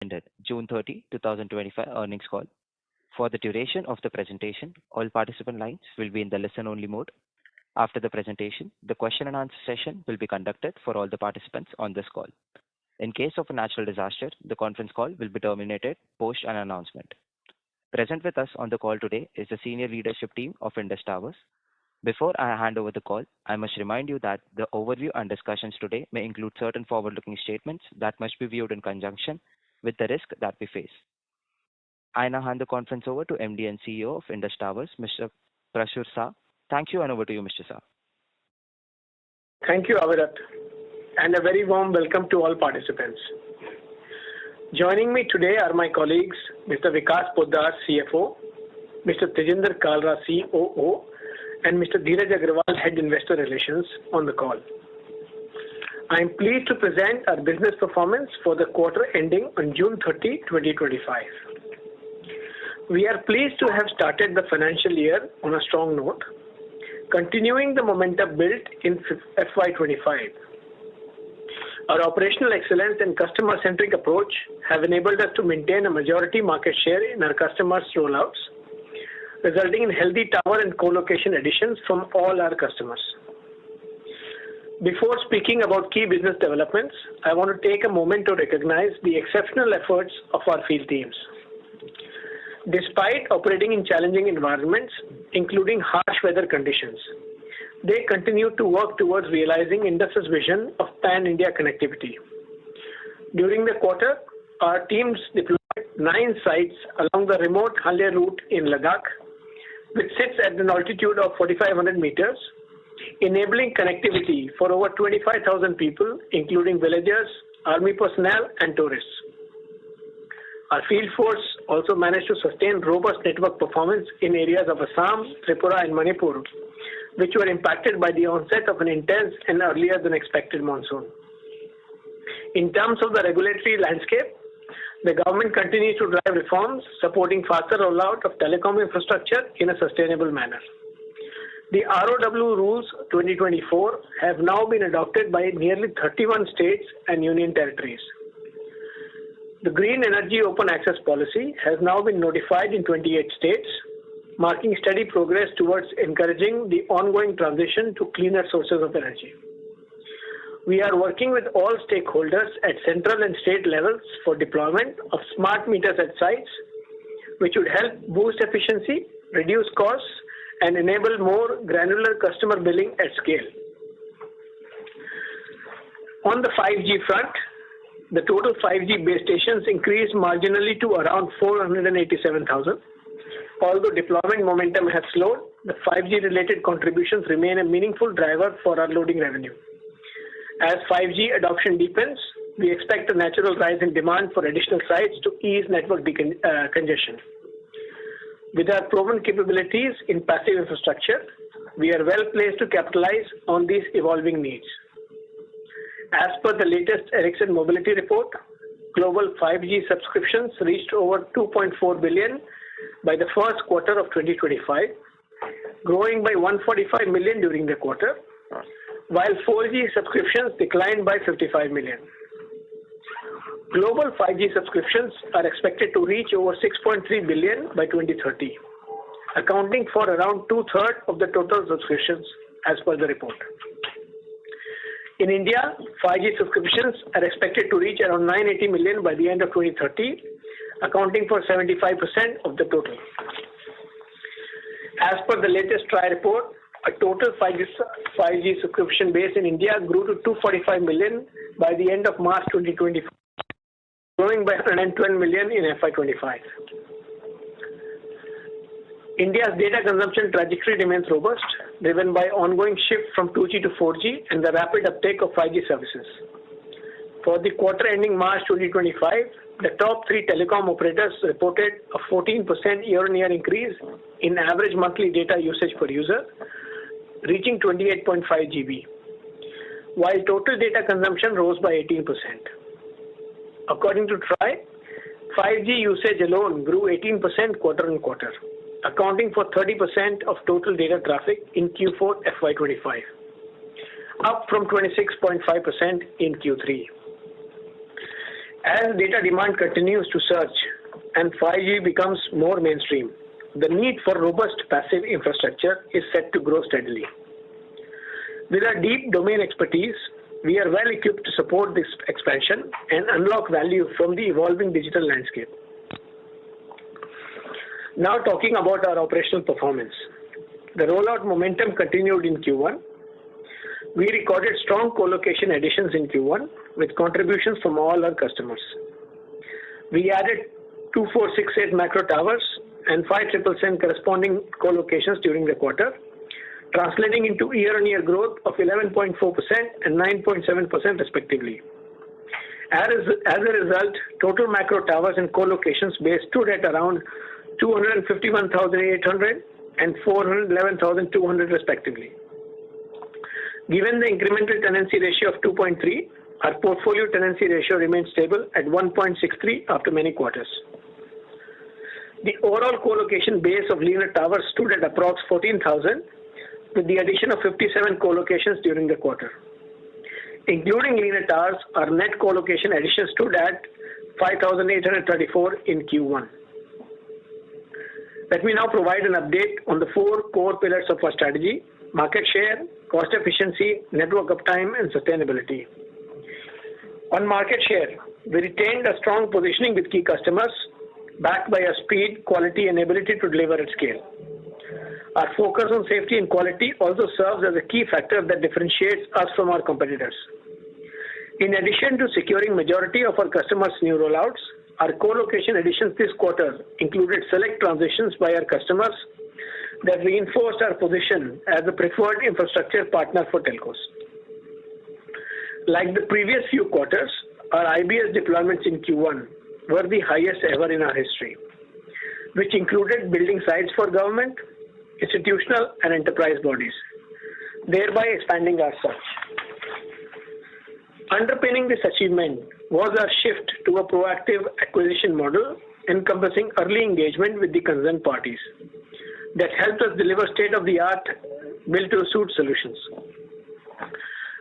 ended June 30, 2025 earnings call. For the duration of the presentation, all participant lines will be in the listen-only mode. After the presentation, the question and answer session will be conducted for all the participants on this call. In case of a natural disaster, the conference call will be terminated post an announcement. Present with us on the call today is the senior leadership team of Indus Towers. Before I hand over the call, I must remind you that the overview and discussions today may include certain forward-looking statements that must be viewed in conjunction with the risk that we face. I now hand the conference over to MD and CEO of Indus Towers, Mr. Prashur Shah. Thank you, and over to you, Mr. Shah. Thank you, Avirat, and a very warm welcome to all participants. Joining me today are my colleagues, Mr. Vikas Poddar, CFO, Mr. Tejinder Kalra, COO, and Mr. Dheeraj Agarwal, Head Investor Relations, on the call. I am pleased to present our business performance for the quarter ending on June 30, 2025. We are pleased to have started the financial year on a strong note, continuing the momentum built in FY25. Our operational excellence and customer-centric approach have enabled us to maintain a majority market share in our customers' rollouts, resulting in healthy tower and co-location additions from all our customers. Before speaking about key business developments, I want to take a moment to recognize the exceptional efforts of our field teams. Despite operating in challenging environments, including harsh weather conditions, they continue to work towards realizing Indus's vision of pan-India connectivity. During the quarter, our teams deployed 9 sites along the remote Haleh route in Ladakh, which sits at an altitude of 4,500 meters, enabling connectivity for over 25,000 people, including villagers, army personnel, and tourists. Our field force also managed to sustain robust network performance in areas of Assam, Tripura, and Manipur, which were impacted by the onset of an intense and earlier than expected monsoon. In terms of the regulatory landscape, the government continues to drive reforms supporting faster rollout of telecom infrastructure in a sustainable manner. The ROW Rules 2024 have now been adopted by nearly 31 states and union territories. The Green Energy Open Access Policy has now been notified in 28 states, marking steady progress towards encouraging the ongoing transition to cleaner sources of energy. We are working with all stakeholders at central and state levels for deployment of smart meters at sites, which would help boost efficiency, reduce costs, and enable more granular customer billing at scale. On the 5G front, the total 5G base stations increased marginally to around 487,000. Although deployment momentum has slowed, the 5G-related contributions remain a meaningful driver for our loading revenue. As 5G adoption deepens, we expect a natural rise in demand for additional sites to ease network congestion. With our proven capabilities in passive infrastructure, we are well placed to capitalize on these evolving needs. As per the latest Ericsson Mobility Report, global 5G subscriptions reached over 2.4 billion by the first quarter of 2025, growing by 145 million during the quarter, while 4G subscriptions declined by 55 million. Global 5G subscriptions are expected to reach over 6.3 billion by 2030, accounting for around two-thirds of the total subscriptions as per the report. In India, 5G subscriptions are expected to reach around 980 million by the end of 2030, accounting for 75% of the total. As per the latest TRAI report, a total 5G subscription base in India grew to 245 million by the end of March 2025, growing by 112 million in FY25. India's data consumption trajectory remains robust, driven by ongoing shift from 2G to 4G and the rapid uptake of 5G services. For the quarter ending March 2025, the top 3 telecom operators reported a 14% year-on-year increase in average monthly data usage per user, reaching 28.5 GB, while total data consumption rose by 18%. According to TRAI, 5G usage alone grew 18% quarter-on-quarter, accounting for 30% of total data traffic in Q4 FY25, up from 26.5% in Q3. As data demand continues to surge and 5G becomes more mainstream, the need for robust passive infrastructure is set to grow steadily. With our deep domain expertise, we are well equipped to support this expansion and unlock value from the evolving digital landscape. Now talking about our operational performance. The rollout momentum continued in Q1. We recorded strong co-location additions in Q1 with contributions from all our customers. We added 2468 macro towers and 577 corresponding co-locations during the quarter, translating into year-on-year growth of 11.4% and 9.7% respectively. As a result, total macro towers and co-locations base stood at around 251,800 and 411,200 respectively. Given the incremental tenancy ratio of 2.3, our portfolio tenancy ratio remains stable at 1.63 after many quarters. The overall co-location base of linear towers stood at approx 14,000 with the addition of 57 co-locations during the quarter. Including linear towers, our net co-location addition stood at 5,834 in Q1. Let me now provide an update on the four core pillars of our strategy: market share, cost efficiency, network uptime, and sustainability. On market share, we retained a strong positioning with key customers, backed by our speed, quality, and ability to deliver at scale. Our focus on safety and quality also serves as a key factor that differentiates us from our competitors. In addition to securing majority of our customers' new rollouts, our co-location additions this quarter included select transitions by our customers that reinforced our position as a preferred infrastructure partner for telcos. Like the previous few quarters, our IBS deployments in Q1 were the highest ever in our history, which included building sites for government, institutional, and enterprise bodies, thereby expanding our search. Underpinning this achievement was our shift to a proactive acquisition model encompassing early engagement with the concerned parties that helped us deliver state-of-the-art built-to-suit solutions.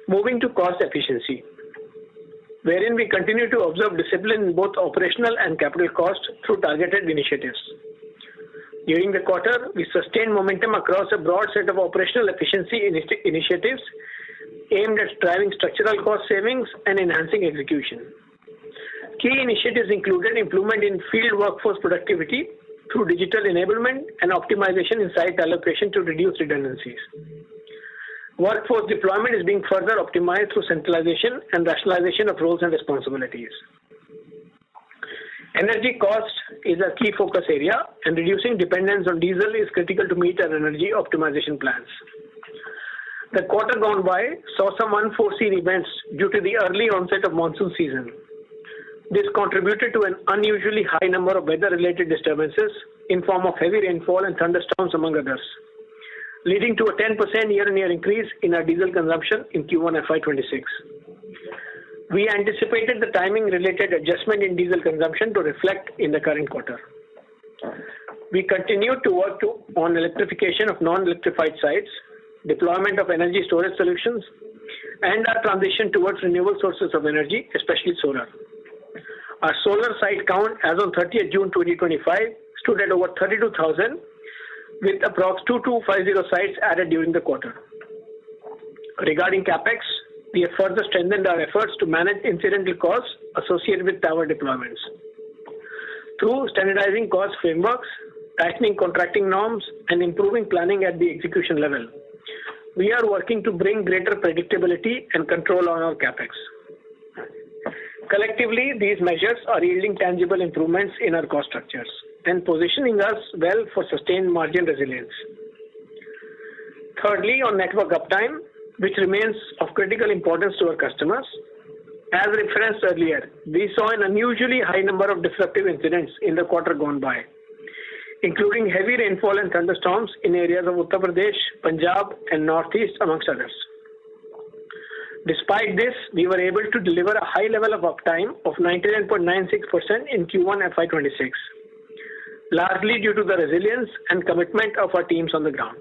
Moving to cost efficiency, wherein we continue to observe discipline in both operational and capital costs through targeted initiatives. During the quarter, we sustained momentum across a broad set of operational efficiency initiatives aimed at driving structural cost savings and enhancing execution. Key initiatives included improvement in field workforce productivity through digital enablement and optimization in site allocation to reduce redundancies. Workforce deployment is being further optimized through centralization and rationalization of roles and responsibilities. Energy cost is a key focus area, and reducing dependence on diesel is critical to meet our energy optimization plans. The quarter gone by saw some unforeseen events due to the early onset of monsoon season. This contributed to an unusually high number of weather-related disturbances in form of heavy rainfall and thunderstorms, among others, leading to a 10% year-on-year increase in our diesel consumption in Q1FY26. We anticipated the timing-related adjustment in diesel consumption to reflect in the current quarter. We continued to work on electrification of non-electrified sites, deployment of energy storage solutions, and our transition towards renewable sources of energy, especially solar. Our solar site count as on 30th June 2025 stood at over 32,000, with approx 2250 sites added during the quarter. Regarding CapEx, we have further strengthened our efforts to manage incidental costs associated with tower deployments. Through standardizing cost frameworks, tightening contracting norms, and improving planning at the execution level, we are working to bring greater predictability and control on our CapEx. Collectively, these measures are yielding tangible improvements in our cost structures and positioning us well for sustained margin resilience. Thirdly, on network uptime, which remains of critical importance to our customers. As referenced earlier, we saw an unusually high number of disruptive incidents in the quarter gone by, including heavy rainfall and thunderstorms in areas of Uttar Pradesh, Punjab, and Northeast, amongst others. Despite this, we were able to deliver a high level of uptime of 99.96% in Q1 FY26, largely due to the resilience and commitment of our teams on the ground.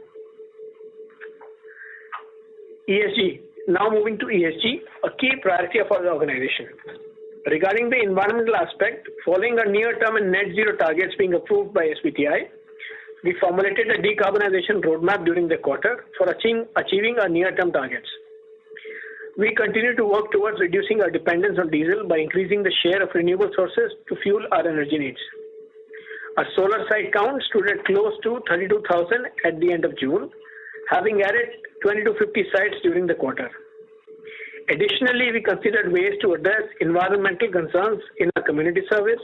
ESG. Now moving to ESG, a key priority of our organization. Regarding the environmental aspect, following our near-term and net zero targets being approved by SBTi, we formulated a decarbonization roadmap during the quarter for achieving our near-term targets. We continue to work towards reducing our dependence on diesel by increasing the share of renewable sources to fuel our energy needs. Our solar site count stood at close to 32,000 at the end of June, having added 20 to 50 sites during the quarter. Additionally, we considered ways to address environmental concerns in our community service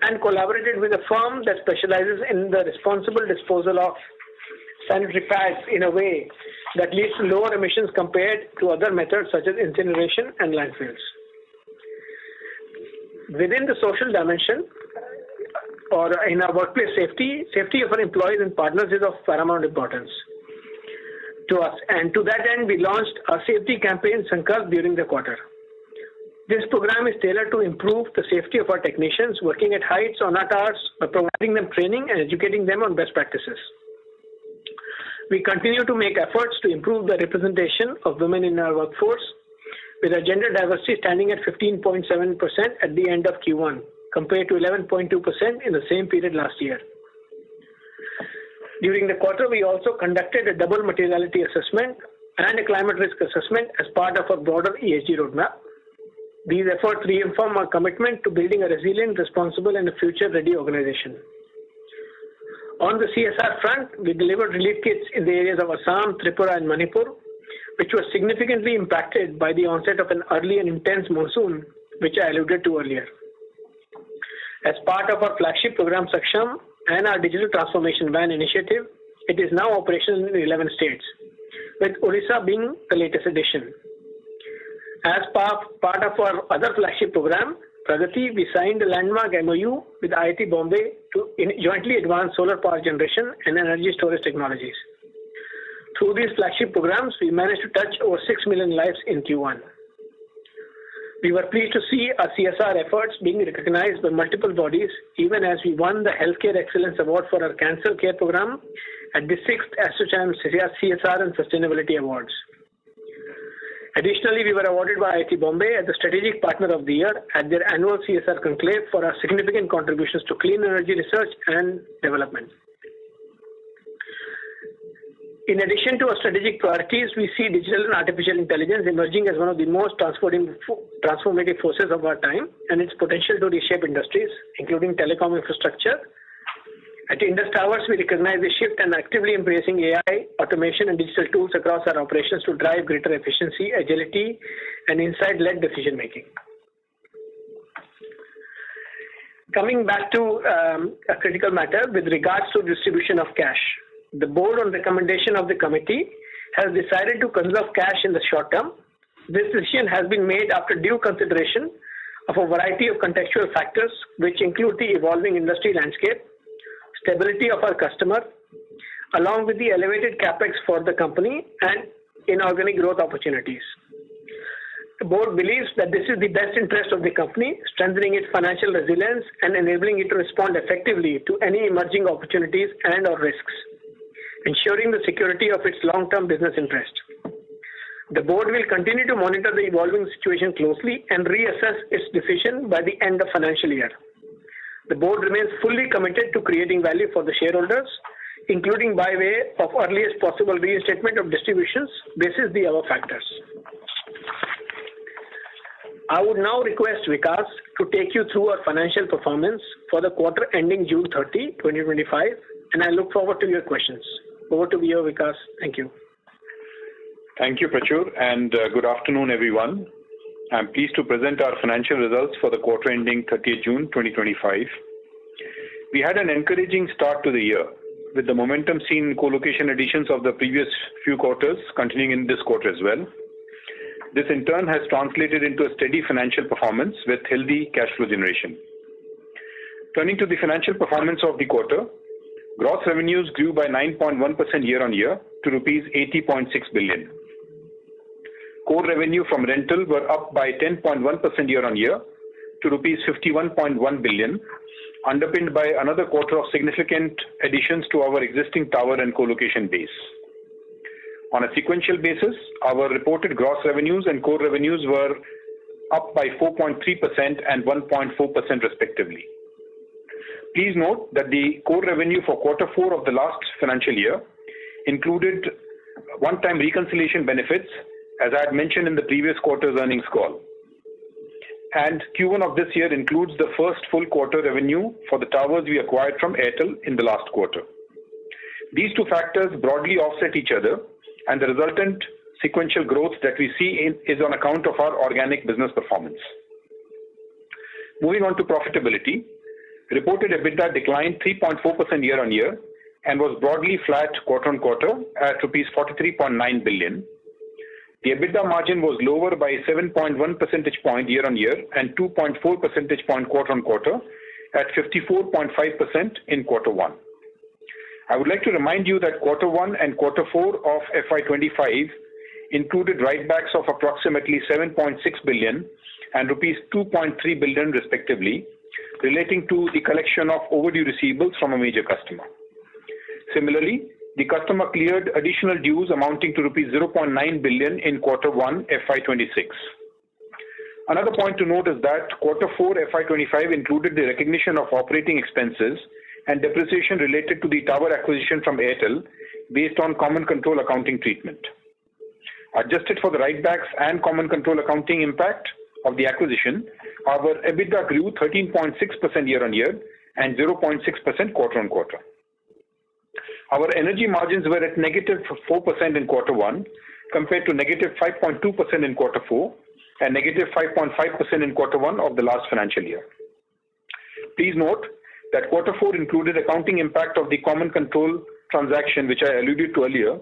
and collaborated with a firm that specializes in the responsible disposal of sanitary pads in a way that leads to lower emissions compared to other methods such as incineration and landfills. Within the social dimension, or in our workplace safety of our employees and partners is of paramount importance to us. And to that end, we launched our safety campaign, Sankalp, during the quarter. This program is tailored to improve the safety of our technicians working at heights or not hours by providing them training and educating them on best practices. We continue to make efforts to improve the representation of women in our workforce, with our gender diversity standing at 15.7% at the end of Q1, compared to 11.2% in the same period last year. During the quarter, we also conducted a double materiality assessment and a climate risk assessment as part of our broader ESG roadmap. These efforts reaffirm our commitment to building a resilient, responsible, and a future-ready organization. On the CSR front, we delivered relief kits in the areas of Assam, Tripura, and Manipur, which were significantly impacted by the onset of an early and intense monsoon, which I alluded to earlier. As part of our flagship program, Saksham, and our digital transformation van initiative, it is now operational in 11 states, with Odisha being the latest addition. As part of our other flagship program, Pragati, we signed a landmark MOU with IIT Bombay to jointly advance solar power generation and energy storage technologies. Through these flagship programs, we managed to touch over 6 million lives in Q1. We were pleased to see our CSR efforts being recognized by multiple bodies, even as we won the Healthcare Excellence Award for our Cancer Care Program at the 6th ASSOCHAM CSR and Sustainability Awards. Additionally, we were awarded by IIT Bombay as the Strategic Partner of the Year at their annual CSR conclave for our significant contributions to clean energy research and development. In addition to our strategic priorities, we see digital and artificial intelligence emerging as one of the most transformative forces of our time and its potential to reshape industries, including telecom infrastructure. At Indus Towers, we recognize the shift and actively embracing AI, automation, and digital tools across our operations to drive greater efficiency, agility, and insight-led decision-making. Coming back to a critical matter with regards to distribution of cash. The board, on recommendation of the committee, has decided to conserve cash in the short term. This decision has been made after due consideration of a variety of contextual factors, which include the evolving industry landscape, stability of our customer, along with the elevated capex for the company and inorganic growth opportunities. The board believes that this is the best interest of the company, strengthening its financial resilience and enabling it to respond effectively to any emerging opportunities and or risks, ensuring the security of its long-term business interest. The board will continue to monitor the evolving situation closely and reassess its decision by the end of financial year. The board remains fully committed to creating value for the shareholders, including by way of earliest possible reinstatement of distributions basis the above factors. I would now request Vikas to take you through our financial performance for the quarter ending June 30, 2025, and I look forward to your questions. Over to you, Vikas. Thank you. Thank you, Prachur, and good afternoon, everyone. I'm pleased to present our financial results for the quarter ending 30th June 2025. We had an encouraging start to the year, with the momentum seen in co-location additions of the previous few quarters continuing in this quarter as well. This in turn has translated into a steady financial performance with healthy cash flow generation. Turning to the financial performance of the quarter, gross revenues grew by 9.1% year-on-year to rupees 80.6 billion. Core revenue from rental were up by 10.1% year-on-year to rupees 51.1 billion, underpinned by another quarter of significant additions to our existing tower and co-location base. On a sequential basis, our reported gross revenues and core revenues were up by 4.3% and 1.4% respectively. Please note that the core revenue for quarter 4 of the last financial year included one-time reconciliation benefits, as I had mentioned in the previous quarter's earnings call. And Q1 of this year includes the first full quarter revenue for the towers we acquired from Airtel in the last quarter. These two factors broadly offset each other, and the resultant sequential growth that we see is on account of our organic business performance. Moving on to profitability, reported EBITDA declined 3.4% year-on-year and was broadly flat quarter-on-quarter at rupees 43.9 billion. The EBITDA margin was lower by 7.1 percentage point year-on-year and 2.4 percentage point quarter-on-quarter at 54.5% in quarter 1. I would like to remind you that quarter 1 and quarter 4 of FY25 included write-backs of approximately 7.6 billion and rupees 2.3 billion respectively, relating to the collection of overdue receivables from a major customer. Similarly, the customer cleared additional dues amounting to rupees 0.9 billion in quarter 1 FY26. Another point to note is that quarter 4 FY25 included the recognition of operating expenses and depreciation related to the tower acquisition from Airtel based on common control accounting treatment. Adjusted for the write-backs and common control accounting impact of the acquisition, our EBITDA grew 13.6% year-on-year and 0.6% quarter-on-quarter. Our energy margins were at negative 4% in quarter 1 compared to negative 5.2% in quarter 4 and negative 5.5% in quarter 1 of the last financial year. Please note that quarter 4 included accounting impact of the common control transaction, which I alluded to earlier,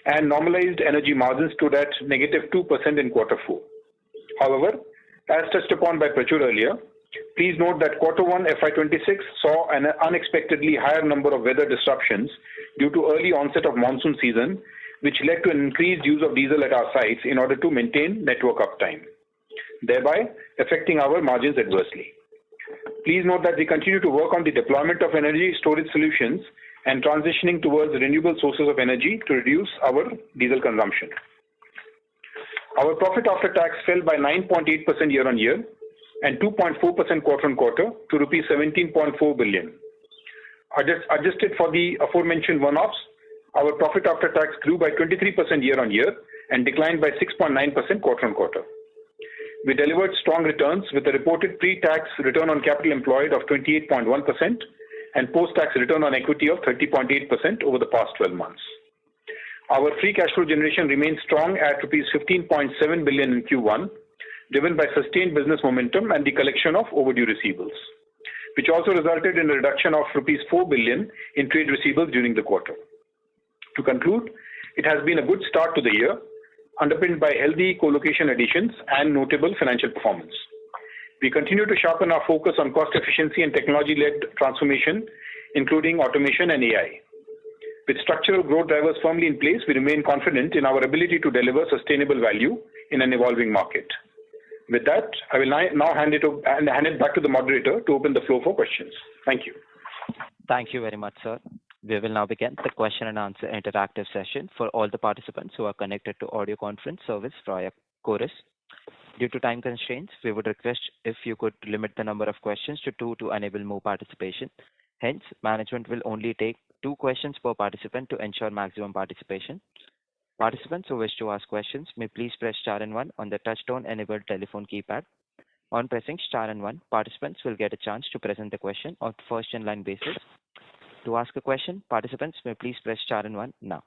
and normalized energy margins stood at negative 2% in quarter 4. However, as touched upon by Prachur earlier, please note that quarter 1 FY26 saw an unexpectedly higher number of weather disruptions due to early onset of monsoon season, which led to an increased use of diesel at our sites in order to maintain network uptime, thereby affecting our margins adversely. Please note that we continue to work on the deployment of energy storage solutions and transitioning towards renewable sources of energy to reduce our diesel consumption. Our profit after tax fell by 9.8% year-on-year and 2.4% quarter-on-quarter to rupees 17.4 billion. Adjusted for the aforementioned one-offs, our profit after tax grew by 23% year-on-year and declined by 6.9% quarter-on-quarter. We delivered strong returns with a reported pre-tax return on capital employed of 28.1% and post-tax return on equity of 30.8% over the past 12 months. Our free cash flow generation remains strong at rupees 15.7 billion in Q1, driven by sustained business momentum and the collection of overdue receivables, which also resulted in a reduction of rupees 4 billion in trade receivables during the quarter. To conclude, it has been a good start to the year, underpinned by healthy co-location additions and notable financial performance. We continue to sharpen our focus on cost efficiency and technology-led transformation, including automation and AI. With structural growth drivers firmly in place, we remain confident in our ability to deliver sustainable value in an evolving market. With that, I will now hand it back to the moderator to open the floor for questions. Thank you. Thank you very much, sir. We will now begin the question and answer interactive session for all the participants who are connected to audio conference service via Chorus. Due to time constraints, we would request if you could limit the number of questions to 2 to enable more participation. Hence, management will only take 2 questions per participant to ensure maximum participation. Participants who wish to ask questions may please press star and 1 on the touchtone enabled telephone keypad. On pressing star and 1, participants will get a chance to present the question on first in line basis. To ask a question, participants may please press star and 1 now.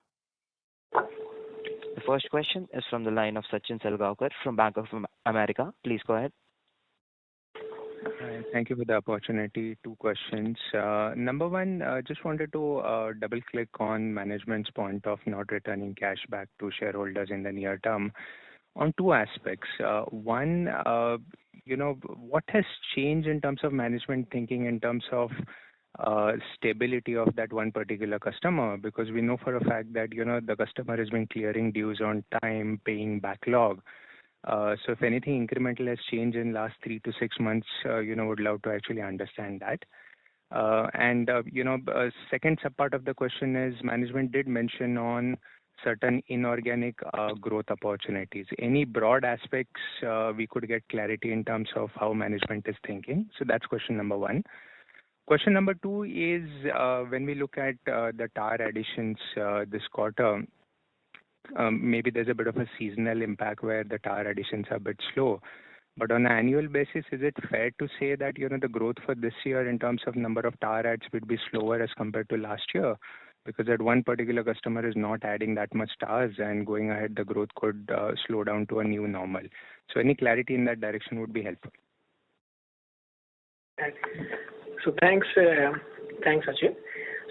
The first question is from the line of Sachin Salgaonkar from Bank of America. Please go ahead. Thank you for the opportunity. 2 questions. Number 1, just wanted to double click on management's point of not returning cash back to shareholders in the near term on 2 aspects. One, what has changed in terms of management thinking in terms of stability of that one particular customer? Because we know for a fact that, the customer has been clearing dues on time, paying backlog. So if anything incremental has changed in last 3 to 6 months, would love to actually understand that. And second part of the question is management did mention on certain inorganic growth opportunities. Any broad aspects we could get clarity in terms of how management is thinking? So that's question number one. Question number two is when we look at the tower additions this quarter, maybe there's a bit of a seasonal impact where the tower additions are a bit slow. But on an annual basis, is it fair to say that the growth for this year in terms of number of tower adds would be slower as compared to last year? Because that one particular customer is not adding that much towers, and going ahead, the growth could slow down to a new normal. So any clarity in that direction would be helpful. So thanks, Sachin.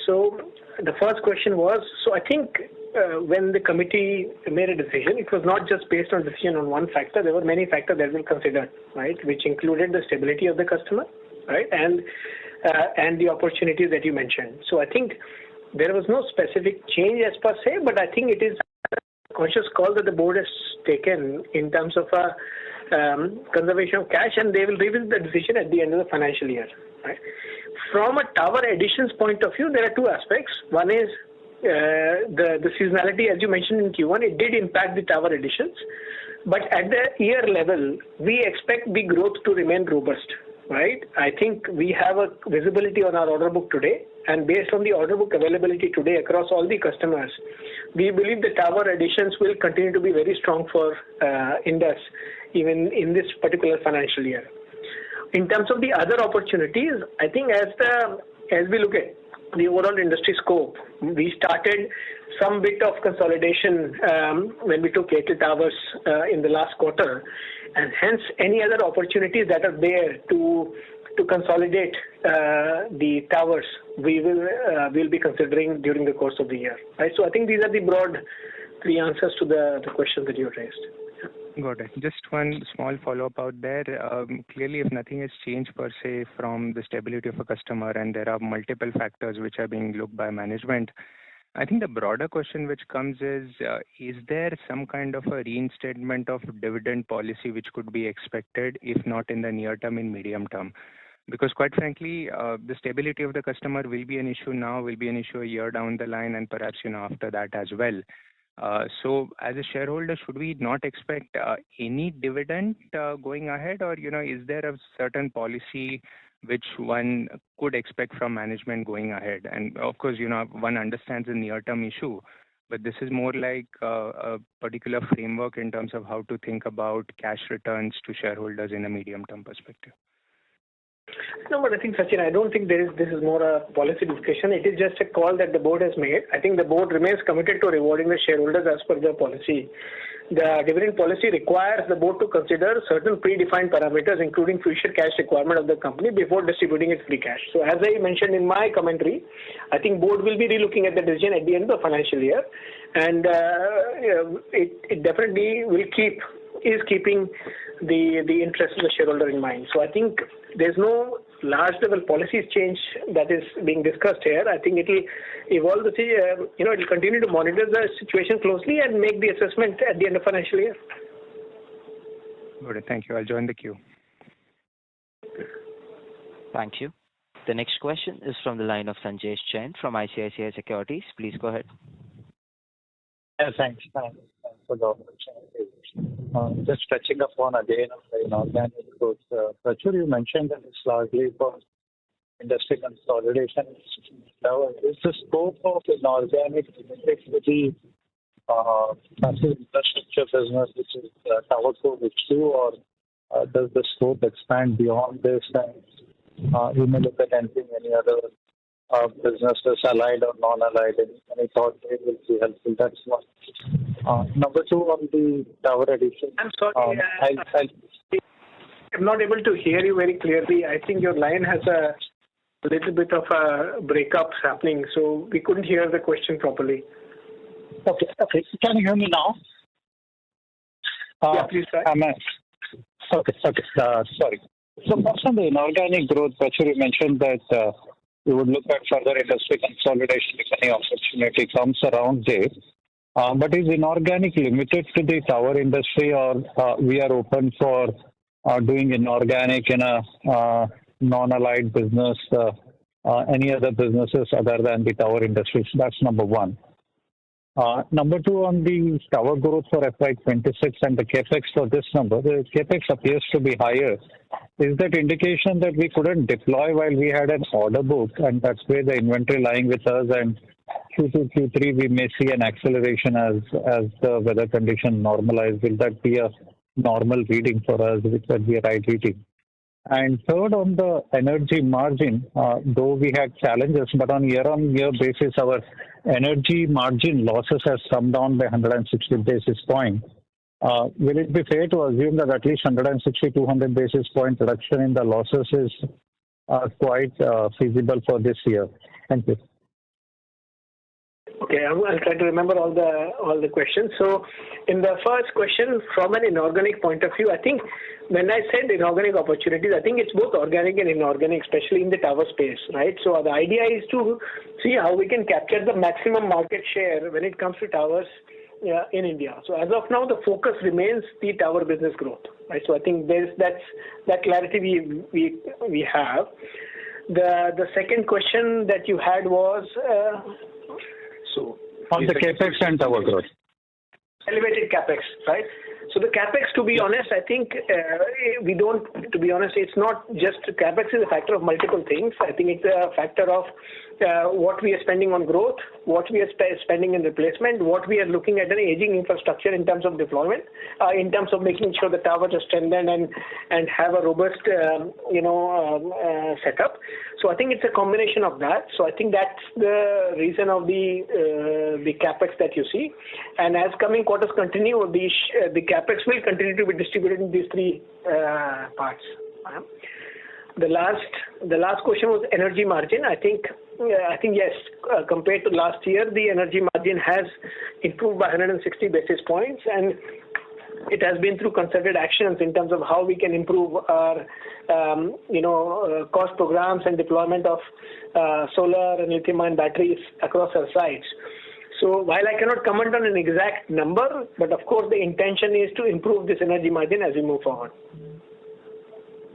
So the first question was, so I think when the committee made a decision, it was not just based on decision on one factor. There were many factors that were considered, right, which included the stability of the customer, right, and the opportunities that you mentioned. So I think there was no specific change as per se, but I think it is a conscious call that the board has taken in terms of conservation of cash, and they will revisit the decision at the end of the financial year. Right? From a tower additions point of view, there are two aspects. One is the seasonality, as you mentioned in Q1, it did impact the tower additions. But at the year level, we expect the growth to remain robust. Right? I think we have a visibility on our order book today, and based on the order book availability today across all the customers, we believe the tower additions will continue to be very strong for Indus even in this particular financial year. In terms of the other opportunities, I think as we look at the overall industry scope, we started some bit of consolidation when we took Airtel Towers in the last quarter, and hence any other opportunities that are there to consolidate the towers, we'll be considering during the course of the year. Right. So I think these are the broad three answers to the questions that you raised. Got it. Just one small follow-up out there. Clearly, if nothing has changed per se from the stability of a customer, and there are multiple factors which are being looked by management, I think the broader question which comes is there some kind of a reinstatement of dividend policy which could be expected, if not in the near term, in medium term? Because quite frankly, the stability of the customer will be an issue now, will be an issue a year down the line, and perhaps after that as well. So as a shareholder, should we not expect any dividend going ahead, or is there a certain policy which one could expect from management going ahead? And of course, one understands the near-term issue, but this is more like a particular framework in terms of how to think about cash returns to shareholders in a medium-term perspective. No, but I think, Sachin, I don't think this is more a policy discussion. It is just a call that the board has made. I think the board remains committed to rewarding the shareholders as per their policy. The dividend policy requires the board to consider certain predefined parameters, including future cash requirement of the company, before distributing its free cash. So as I mentioned in my commentary, I think board will be relooking at the decision at the end of the financial year, and it definitely is keeping the interest of the shareholder in mind. So I think there's no large level policy change that is being discussed here. I think it will evolve. It will continue to monitor the situation closely and make the assessment at the end of financial year. Good. Thank you. I'll join the queue. Thank you. The next question is from the line of Sanjesh Jain from ICICI Securities. Please go ahead. Thanks for the opportunity. Just touching upon again on the inorganic growth. Prachur, you mentioned that it's largely for industry consolidation. Now, is the scope of inorganic limited to the passive infrastructure business, which is Tower Co, which do, or does the scope expand beyond this? And you may look at anything, any other businesses, allied or non-allied, any thought there will be helpful. That's one. Number two, on the tower addition. I'm sorry, I'm not able to hear you very clearly. I think your line has a little bit of a breakups happening, so we couldn't hear the question properly. Okay. Can you hear me now? Yeah, please try. Okay. Sorry. So first on the inorganic growth, Prachur, you mentioned that you would look at further industry consolidation if any opportunity comes around there. But is inorganic limited to the tower industry, or we are open for doing inorganic in a non-allied business, any other businesses other than the tower industry? So that's number one. Number two, on the tower growth for FY26 and the capex for this number, the capex appears to be higher. Is that indication that we couldn't deploy while we had an order book, and that's where the inventory lying with us, and Q2, Q3 we may see an acceleration as the weather condition normalize? Will that be a normal reading for us, which would be a right reading? And third, on the energy margin, though we had challenges, but on year-on-year basis, our energy margin losses has come down by 160 basis points. Will it be fair to assume that at least 160, 200 basis point reduction in the losses is quite feasible for this year? Thank you. Okay, I'll try to remember all the questions. So, in the first question, from an inorganic point of view, I think when I said inorganic opportunities, I think it's both organic and inorganic, especially in the tower space, right? So the idea is to see how we can capture the maximum market share when it comes to towers in India. So as of now, the focus remains the tower business growth, right? So I think that's that clarity we have. The second question that you had was. On the capex and tower growth. Elevated capex, right? So the capex, to be honest, I think it's not just capex is a factor of multiple things. I think it's a factor of what we are spending on growth, what we are spending in replacement, what we are looking at an aging infrastructure in terms of deployment, in terms of making sure the towers are strengthened and have a robust, setup. So I think it's a combination of that. So I think that's the reason of the capex that you see. And as coming quarters continue, the capex will continue to be distributed in these three parts. The last question was energy margin. I think yes, compared to last year, the energy margin has improved by 160 basis points, and it has been through concerted actions in terms of how we can improve our cost programs and deployment of solar and lithium-ion batteries across our sites. So while I cannot comment on an exact number, but of course the intention is to improve this energy margin as we move forward.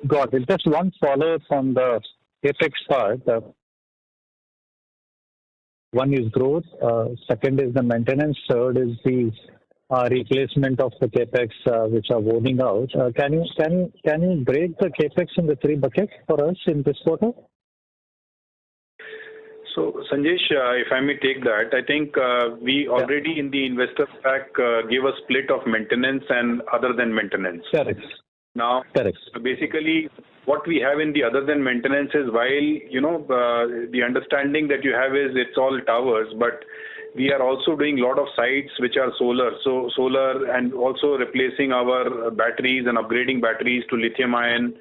Got it. Just one follow-up on the capex part. One is growth, second is the maintenance, third is the replacement of the capex which are voting out. Can you break the capex in the three buckets for us in this quarter? So, Sanjesh, if I may take that, I think we already in the investor pack gave a split of maintenance and other than maintenance. Correct. Now, basically, what we have in the other than maintenance is while, the understanding that you have is it's all towers, but we are also doing a lot of sites which are solar. So solar and also replacing our batteries and upgrading batteries to lithium ion,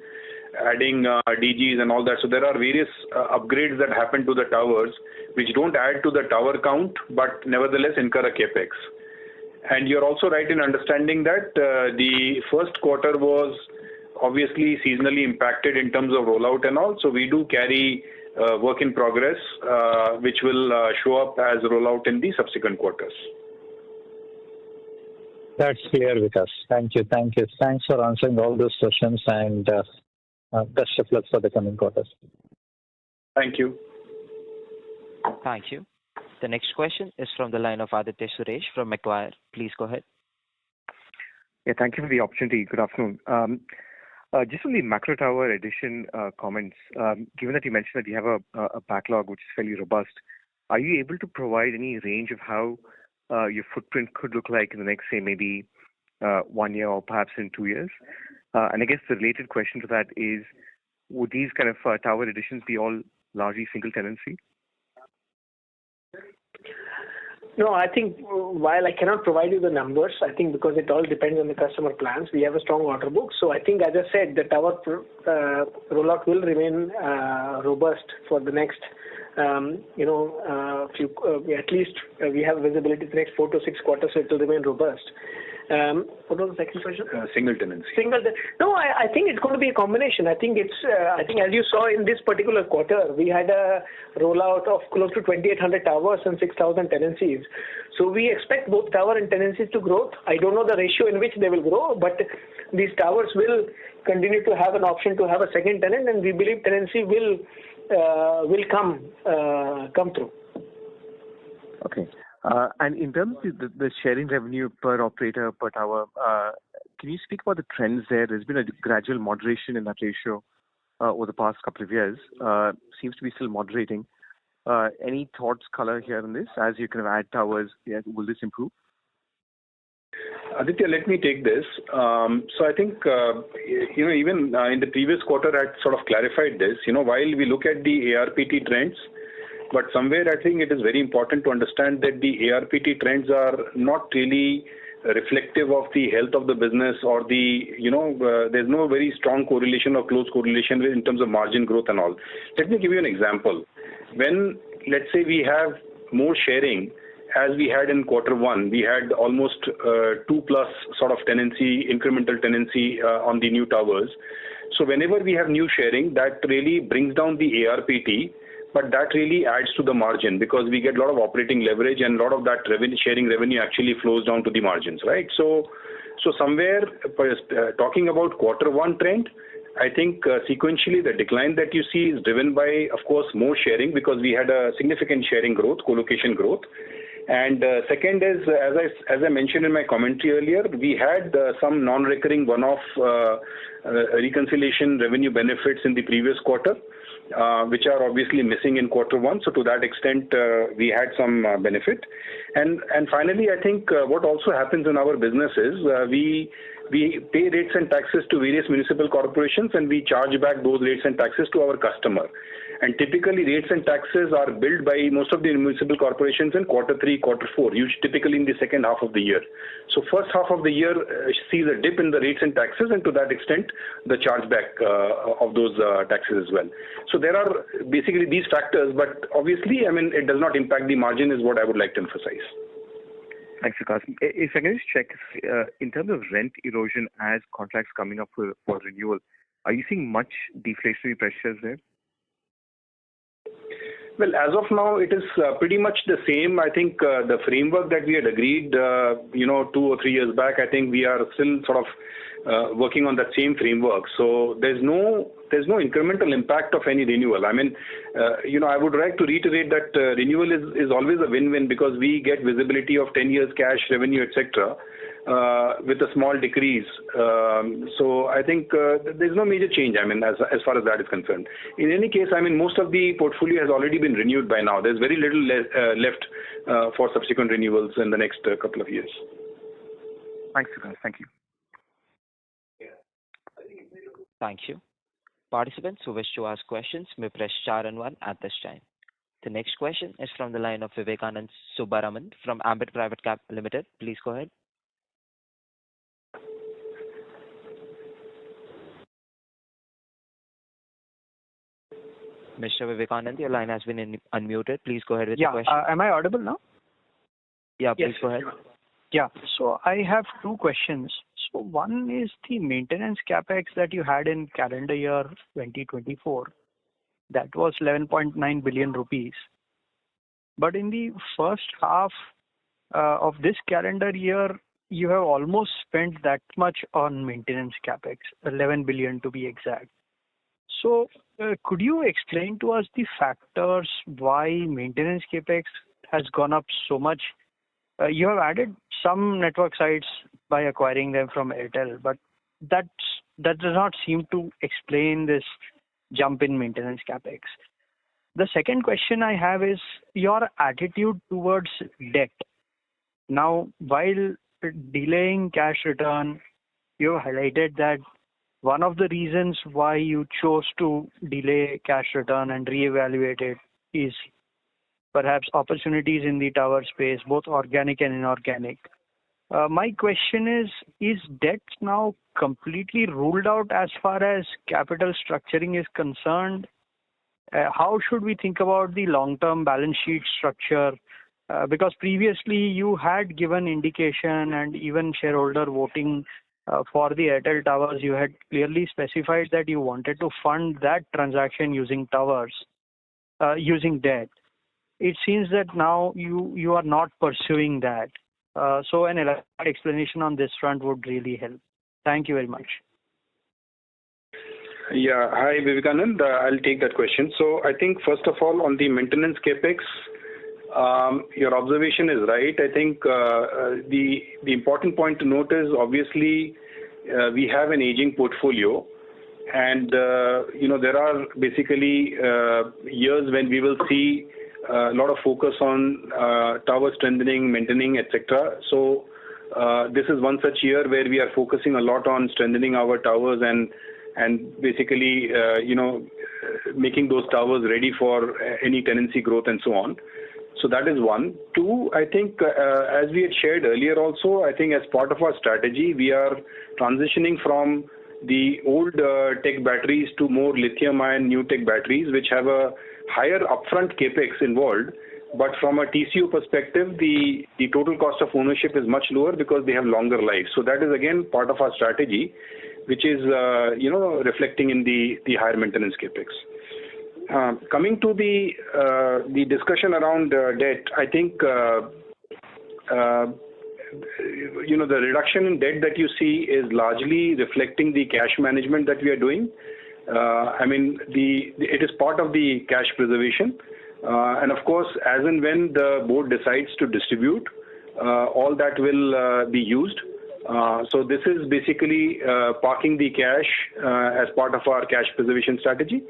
adding DGs and all that. So there are various upgrades that happen to the towers which don't add to the tower count, but nevertheless incur a capex. And you're also right in understanding that the first quarter was obviously seasonally impacted in terms of rollout and all. So we do carry work in progress, which will show up as rollout in the subsequent quarters. That's clear with us. Thank you. Thanks for answering all those questions, and best of luck for the coming quarters. Thank you. Thank you. The next question is from the line of Aditya Suresh from Macquarie. Please go ahead. Yeah, thank you for the opportunity. Good afternoon. Just on the macro tower addition comments, given that you mentioned that you have a backlog which is fairly robust, are you able to provide any range of how your footprint could look like in the next, say, maybe 1 year or perhaps in 2 years? And I guess the related question to that is, would these kind of tower additions be all largely single tenancy? No, I think while I cannot provide you the numbers, I think because it all depends on the customer plans, we have a strong order book. So I think, as I said, the tower rollout will remain robust for the next, at least we have visibility the next 4 to 6 quarters, so it will remain robust. What was the second question? Single tenancy. No, I think it's going to be a combination. I think as you saw in this particular quarter, we had a rollout of close to 2,800 towers and 6,000 tenancies. So we expect both tower and tenancies to grow. I don't know the ratio in which they will grow, but these towers will continue to have an option to have a second tenant, and we believe tenancy will come through. Okay. And in terms of the sharing revenue per operator per tower, can you speak about the trends there? There's been a gradual moderation in that ratio over the past couple of years. Seems to be still moderating. Any thoughts, color here on this? As you kind of add towers, will this improve? Aditya, let me take this. So I think, even in the previous quarter, I had sort of clarified this. While we look at the ARPT trends, but somewhere I think it is very important to understand that the ARPT trends are not really reflective of the health of the business or there's no very strong correlation or close correlation in terms of margin growth and all. Let me give you an example. When, let's say, we have more sharing, as we had in quarter one, we had almost 2+ sort of incremental tenancy on the new towers. So whenever we have new sharing, that really brings down the ARPT, but that really adds to the margin because we get a lot of operating leverage and a lot of that sharing revenue actually flows down to the margins, right? So somewhere talking about quarter one trend, I think sequentially the decline that you see is driven by, of course, more sharing because we had a significant sharing growth, co-location growth. And second is, as I mentioned in my commentary earlier, we had some non-recurring one-off reconciliation revenue benefits in the previous quarter, which are obviously missing in quarter one. So to that extent, we had some benefit. And finally, I think what also happens in our business is we pay rates and taxes to various municipal corporations and we charge back those rates and taxes to our customer. And typically rates and taxes are billed by most of the municipal corporations in quarter three, quarter four, usually typically in the second half of the year. So first half of the year sees a dip in the rates and taxes and to that extent the chargeback of those taxes as well. So there are basically these factors, but obviously, it does not impact the margin is what I would like to emphasize. Thanks, Vikas. If I can just check, in terms of rent erosion as contracts coming up for renewal, are you seeing much deflationary pressures there? Well, as of now, it is pretty much the same. I think the framework that we had agreed, 2 or 3 years back, I think we are still sort of working on that same framework. So there's no incremental impact of any renewal. I would like to reiterate that renewal is always a win-win because we get visibility of 10 years cash revenue, etc. With a small decrease. So I think there's no major change, as far as that is concerned. In any case, most of the portfolio has already been renewed by now. There's very little left for subsequent renewals in the next couple of years. Thanks, Vikas. Thank you. Thank you. Participants who wish to ask questions may press star and 1 at this time. The next question is from the line of Vivekanand Subbaraman from Ambit Private Cap Limited. Please go ahead. Mr. Vivekanand, your line has been unmuted. Please go ahead with your question. Am I audible now? Yeah, please go ahead. Yeah, so I have 2 questions. So one is the maintenance capex that you had in calendar year 2024. That was 11.9 billion rupees. But in the first half of this calendar year, you have almost spent that much on maintenance capex, 11 billion to be exact. So could you explain to us the factors why maintenance capex has gone up so much? You have added some network sites by acquiring them from Airtel, but that does not seem to explain this jump in maintenance capex. The second question I have is your attitude towards debt. Now, while delaying cash return, you have highlighted that one of the reasons why you chose to delay cash return and reevaluate it is perhaps opportunities in the tower space, both organic and inorganic. My question is debt now completely ruled out as far as capital structuring is concerned? How should we think about the long-term balance sheet structure? Because previously you had given indication and even shareholder voting for the Airtel towers, you had clearly specified that you wanted to fund that transaction using towers, using debt. It seems that now you are not pursuing that. So an explanation on this front would really help. Thank you very much. Yeah, hi Vivekanand. I'll take that question. So I think first of all on the maintenance capex, Your observation is right. I think the important point to note is obviously we have an aging portfolio, and there are basically years when we will see a lot of focus on tower strengthening, maintaining, etc. So this is one such year where we are focusing a lot on strengthening our towers and basically making those towers ready for any tenancy growth and so on. So that is one. Two, I think as we had shared earlier also, I think as part of our strategy, we are transitioning from the old tech batteries to more lithium-ion new tech batteries, which have a higher upfront capex involved. But from a TCO perspective, the total cost of ownership is much lower because they have longer life. So that is again part of our strategy, which is reflecting in the higher maintenance capex. Coming to the discussion around debt, I think the reduction in debt that you see is largely reflecting the cash management that we are doing. It is part of the cash preservation, and of course, as and when the board decides to distribute, all that will be used. So this is basically parking the cash as part of our cash preservation strategy.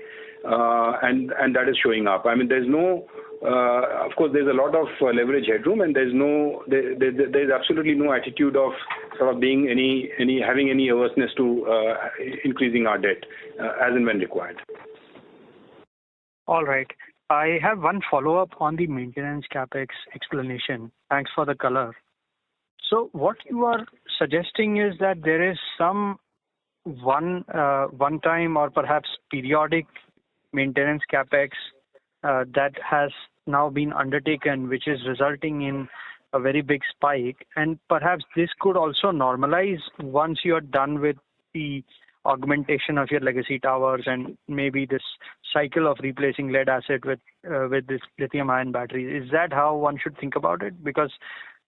And that is showing up. There's no, of course, there's a lot of leverage headroom, and there's absolutely no attitude of sort of being having any averseness to increasing our debt as and when required. All right. I have one follow-up on the maintenance capex explanation. Thanks for the color. So what you are suggesting is that there is some one-time or perhaps periodic maintenance capex that has now been undertaken, which is resulting in a very big spike, and perhaps this could also normalize once you are done with the augmentation of your legacy towers and maybe this cycle of replacing lead acid with this lithium-ion battery. Is that how one should think about it? Because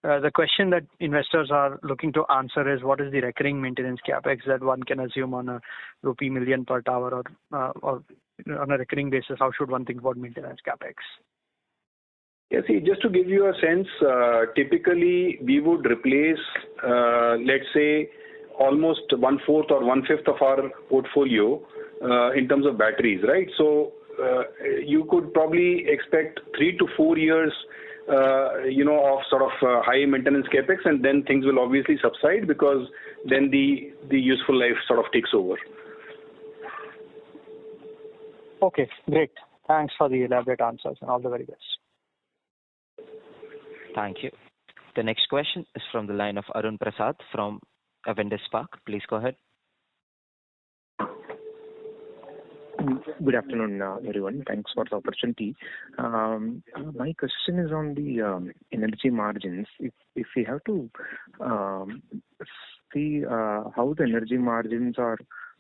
the question that investors are looking to answer is what is the recurring maintenance capex that one can assume on a rupee million per tower or on a recurring basis? How should one think about maintenance capex? Yeah, see, just to give you a sense, typically we would replace, let's say, almost 1/4 or 1/5 of our portfolio in terms of batteries, right? So you could probably expect 3 to 4 years of sort of high maintenance capex, and then things will obviously subside because then the useful life sort of takes over. Okay, great. Thanks for the elaborate answers and all the very best. Thank you. The next question is from the line of Arun Prasad from Avendus Spark. Please go ahead. Good afternoon, everyone. Thanks for the opportunity. My question is on the energy margins. If we have to see how the energy margins are,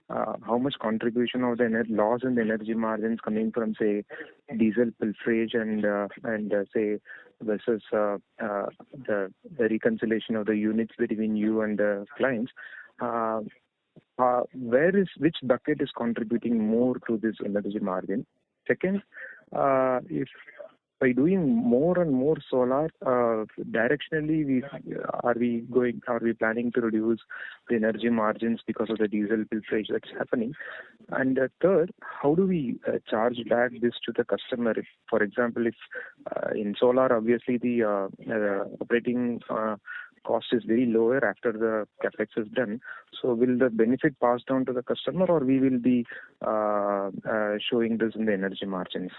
how much contribution of the loss in the energy margins coming from, say, diesel pilferage and say versus the reconciliation of the units between you and the clients. Which bucket is contributing more to this energy margin? Second, if by doing more and more solar, directionally, are we planning to reduce the energy margins because of the diesel pilferage that's happening? And third, how do we charge back this to the customer? If, for example, if in solar, obviously the operating cost is very lower after the capex is done. So will the benefit pass down to the customer, or we will be showing this in the energy margins?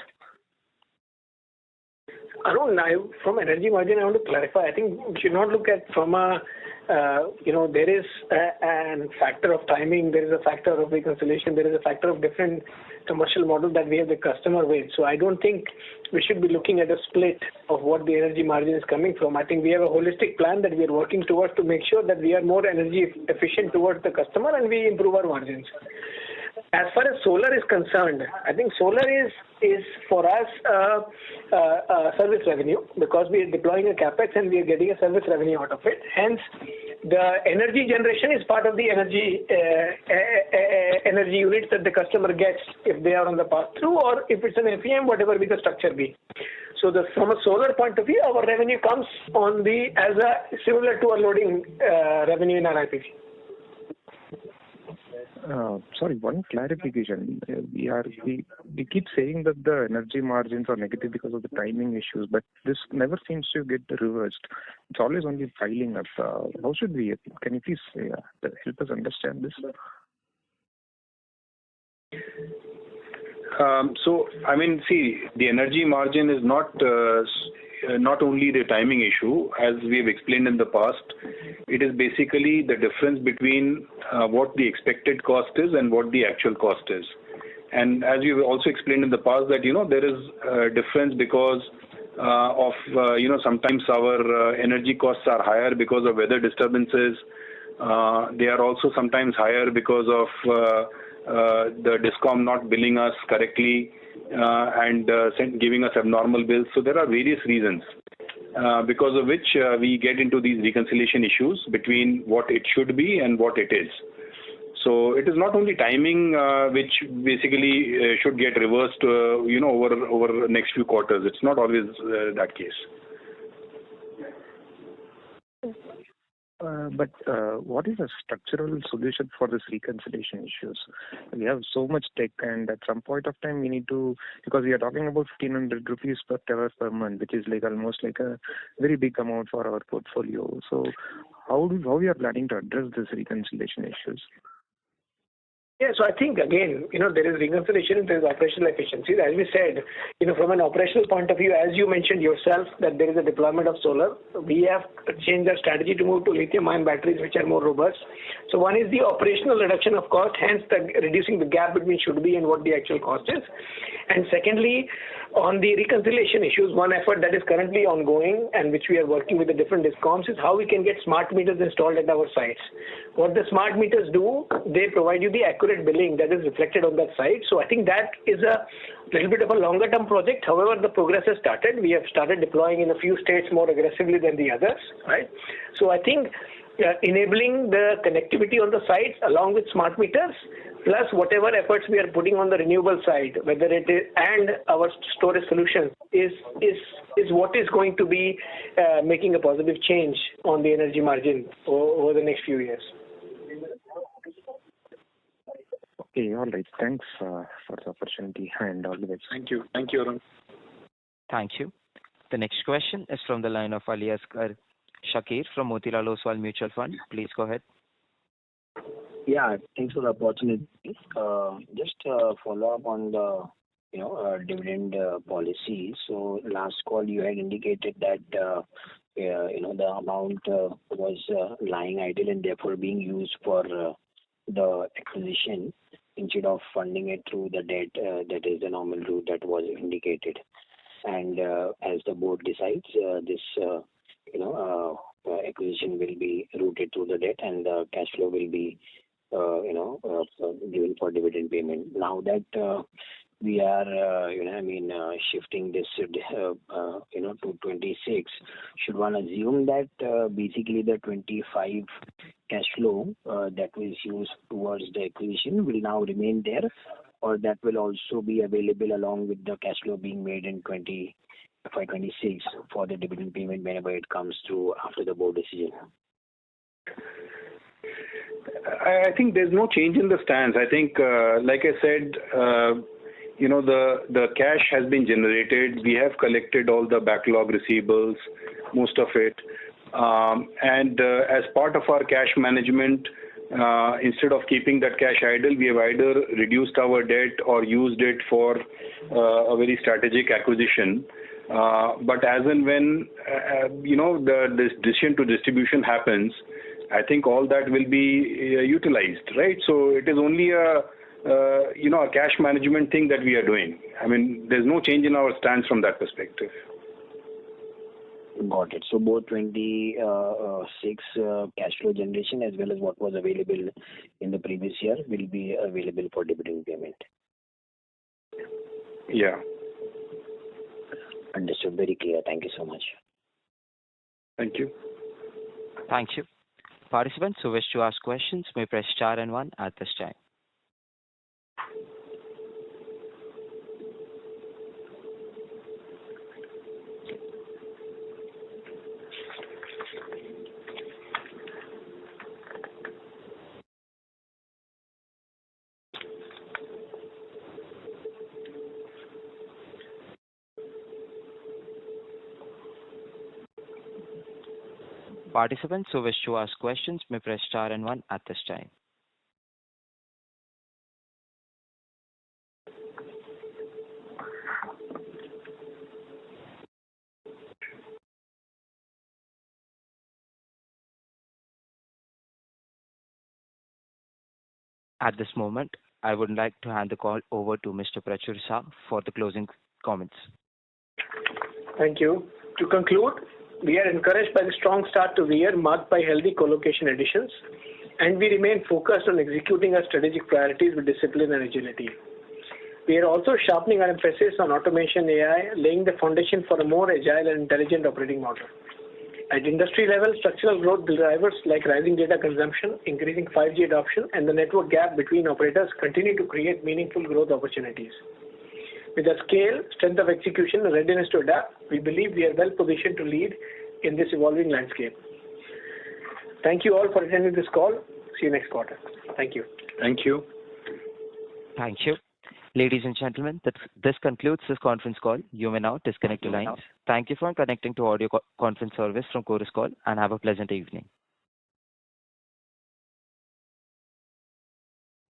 Arun, from energy margin, I want to clarify. I think we should not look at from a, there is a factor of timing, there is a factor of reconciliation, there is a factor of different commercial model that we have the customer with. So I don't think we should be looking at a split of what the energy margin is coming from. I think we have a holistic plan that we are working towards to make sure that we are more energy efficient towards the customer and we improve our margins. As far as solar is concerned, I think solar is for us service revenue because we are deploying a capex and we are getting a service revenue out of it. Hence, the energy generation is part of the energy energy units that the customer gets if they are on the pass-through, or if it's an FEM, whatever be the structure be. So from a solar point of view, our revenue comes similar to a loading revenue in our IPP. Sorry, one clarification. We keep saying that the energy margins are negative because of the timing issues, but this never seems to get reversed. It's always only piling up. How should we? Can you please help us understand this? See, the energy margin is not only the timing issue, as we have explained in the past. It is basically the difference between what the expected cost is and what the actual cost is. And as you've also explained in the past that, there is a difference because of sometimes our energy costs are higher because of weather disturbances. They are also sometimes higher because of the DISCOM not billing us correctly and giving us abnormal bills. So there are various reasons because of which we get into these reconciliation issues between what it should be and what it is. So it is not only timing which basically should get reversed, over the next few quarters. It's not always that case. But what is a structural solution for this reconciliation issues? We have so much tech, and at some point of time we need to, because we are talking about 1,500 rupees per tower per month, which is almost like a very big amount for our portfolio. So how we are planning to address this reconciliation issues? Yeah, so I think again, there is reconciliation, there is operational efficiency. As we said, from an operational point of view, as you mentioned yourself, that there is a deployment of solar. We have changed our strategy to move to lithium-ion batteries, which are more robust. So one is the operational reduction of cost, hence reducing the gap between should be and what the actual cost is. And secondly, on the reconciliation issues, one effort that is currently ongoing and which we are working with the different DISCOMs is how we can get smart meters installed at our sites. What the smart meters do, they provide you the accurate billing that is reflected on that site. So I think that is a little bit of a longer term project. However, the progress has started. We have started deploying in a few states more aggressively than the others, right? So I think enabling the connectivity on the sites along with smart meters, plus whatever efforts we are putting on the renewable side, whether it is and our storage solution is what is going to be making a positive change on the energy margin over the next few years. Okay, all right. Thanks for the opportunity and all the best. Thank you. Thank you, Arun. Thank you. The next question is from the line of Aliasgar Shakir from Motilal Oswal Mutual Fund. Please go ahead. Yeah, thanks for the opportunity. Just follow up on the dividend policy. So last call you had indicated that the amount was lying idle and therefore being used for the acquisition instead of funding it through the debt. That is the normal route that was indicated. And as the board decides, this acquisition will be routed through the debt and the cash flow will be given for dividend payment. Now that we are shifting this to 26, should one assume that basically the 25 cash flow that was used towards the acquisition will now remain there, or that will also be available along with the cash flow being made in FY26 for the dividend payment whenever it comes through after the board decision? I think there's no change in the stance. I think, like I said, the cash has been generated. We have collected all the backlog receivables, most of it. And as part of our cash management, instead of keeping that cash idle, we have either reduced our debt or used it for a very strategic acquisition. But as and when, this decision to distribution happens, I think all that will be utilized, right? So it is only a cash management thing that we are doing. I mean, there's no change in our stance from that perspective. Got it. So both 26 cash flow generation as well as what was available in the previous year will be available for dividend payment. Yeah. Understood. Very clear. Thank you so much. Thank you. Thank you. Participants who wish to ask questions may press star and 1 at this time. Participants who wish to ask questions may press star and one at this time. At this moment, I would like to hand the call over to Mr. Prachur Shah for the closing comments. Thank you. To conclude, we are encouraged by the strong start to the year marked by healthy colocation additions, and we remain focused on executing our strategic priorities with discipline and agility. We are also sharpening our emphasis on automation AI, laying the foundation for a more agile and intelligent operating model. At industry level, structural growth drivers like rising data consumption, increasing 5G adoption, and the network gap between operators continue to create meaningful growth opportunities. With our scale, strength of execution, and readiness to adapt, we believe we are well positioned to lead in this evolving landscape. Thank you all for attending this call. See you next quarter. Thank you. Thank you. Thank you. Ladies and gentlemen, this concludes this conference call. You may now disconnect your lines. Thank you for connecting to audio conference service from Chorus Call and have a pleasant evening.